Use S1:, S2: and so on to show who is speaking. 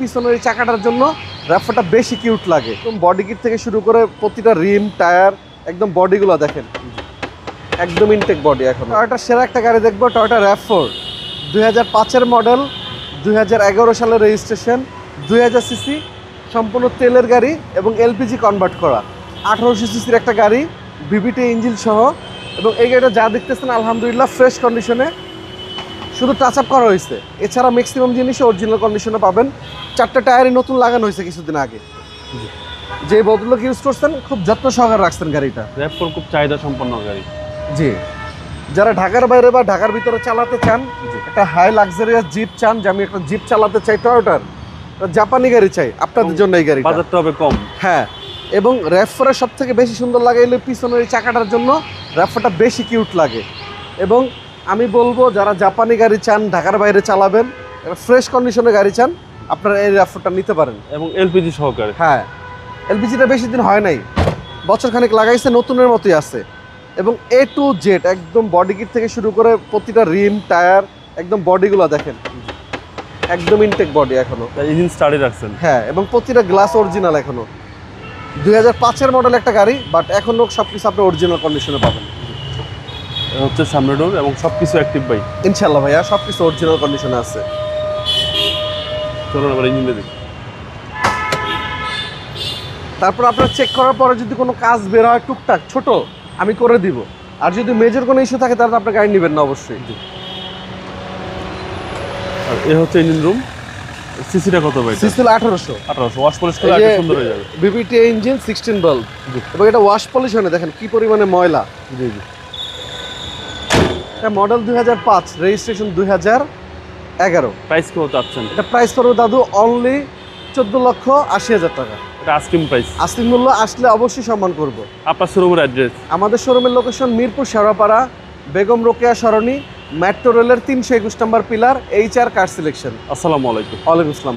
S1: পিছনের এই চাকাটার জন্য র্যাফটা বেশি কিউট লাগে। একদম বডি কিট থেকে শুরু করে প্রতিটা রিম টায়ার একদম বডিগুলো দেখেন একদম ইনটেক বডি। এখন টয়োটার সেরা একটা গাড়ি দেখবো, টয়োটা RAV4 2005-এর মডেল, 2011 সালের রেজিস্ট্রেশন, 2000 সিসি, সম্পূর্ণ তেলের গাড়ি এবং এলপিজি কনভার্ট করা 1800 সিসির একটা গাড়ি, ভিভিটি ইঞ্জিন সহ। এবং এই গাড়িটা যা দেখতেছেন আলহামদুলিল্লাহ ফ্রেশ কন্ডিশনে, শুধু টাচ আপ করা হয়েছে। এছাড়া ম্যাক্সিমাম জিনিসই অরিজিনাল কন্ডিশনে পাবেন। 4টা টায়ারই নতুন লাগানো হয়েছে কিছুদিন আগে। যে ভদ্রলোক ইউজ করছেন খুব যত্ন সহকারে রাখছেন গাড়িটা।
S2: RAV4 খুব চাহিদা সম্পন্ন গাড়ি।
S1: জি, যারা ঢাকার বাইরে বা ঢাকার ভিতরে চালাতে চান, একটা হাই লাক্সারিয়াস জিপ চান, যে আমি একটা জিপ চালাতে চাই টয়োটার, জাপানি গাড়ি চাই, আপনাদের জন্য এই গাড়িটা।
S2: বাজারটা হবে কম।
S1: হ্যাঁ, এবং RAV4-এর সব থেকে বেশি সুন্দর লাগে এলে পিছনের এই চাকাটার জন্য RAV4টা বেশি কিউট লাগে। এবং আমি বলবো যারা জাপানি গাড়ি চান, ঢাকার বাইরে চালাবেন, ফ্রেশ কন্ডিশনের গাড়ি চান, আপনারা এই RAV4টা নিতে পারেন।
S2: এবং এলপিজি সহকারে।
S1: হ্যাঁ, এলপিজিটা বেশি দিন হয় নাই, বছর খানেক লাগাইছে, নতুনের মতোই আছে। এবং A to Z একদম বডি কিট থেকে শুরু করে প্রতিটা রিম টায়ার একদম বডিগুলো দেখেন একদম ইনটেক বডি এখনো।
S2: ইঞ্জিন স্টার্টে রাখছেন।
S1: হ্যাঁ, এবং প্রতিটা গ্লাস অরিজিনাল এখনো। 2005-এর মডেল একটা গাড়ি, বাট এখনো সবকিছু আপনি অরিজিনাল কন্ডিশনে পাবেন।
S2: হচ্ছে সামনে ডোর এবং সবকিছু অ্যাক্টিভ ভাই।
S1: ইনশাআল্লাহ ভাইয়া, সবকিছু অরিজিনাল কন্ডিশনে আছে।
S2: চলুন আবার ইঞ্জিনটা দেখি।
S1: তারপর আপনার চেক করার পরে যদি কোনো কাজ বের হয় টুকটাক ছোট, আমি করে দিব। আর যদি মেজর কোনো ইস্যু থাকে তাহলে আপনার গাড়ি নেবেন না অবশ্যই।
S2: আর এ হচ্ছে ইঞ্জিন রুম। সিসিটা কত ভাই?
S1: সিসি 1800।
S2: 1800 ওয়াশ পলিশ করে আগে সুন্দর হয়ে যাবে।
S1: বিবিটি ইঞ্জিন 16 বাল্ব, এবং এটা ওয়াশ পলিশ হয় না, দেখেন কি পরিমাণে ময়লা।
S2: জি জি।
S1: এটা মডেল 2005, রেজিস্ট্রেশন 2011।
S2: প্রাইস কত চাচ্ছেন?
S1: এটা প্রাইস পড়বে দাদু অনলি 14,80,000 টাকা।
S2: এটা আস্কিং প্রাইস।
S1: আস্তিক মূল্য, আসলে অবশ্যই সম্মান করব।
S2: আপনার শোরুমের অ্যাড্রেস?
S1: আমাদের শোরুমের লোকেশন মিরপুর শেওড়াপাড়া, বেগম রোকেয়া সরণি, মেট্রো রেলের 321 নম্বর পিলার, HR কার সিলেকশন।
S2: আসসালামু আলাইকুম।
S1: ওয়ালাইকুম আসসালাম।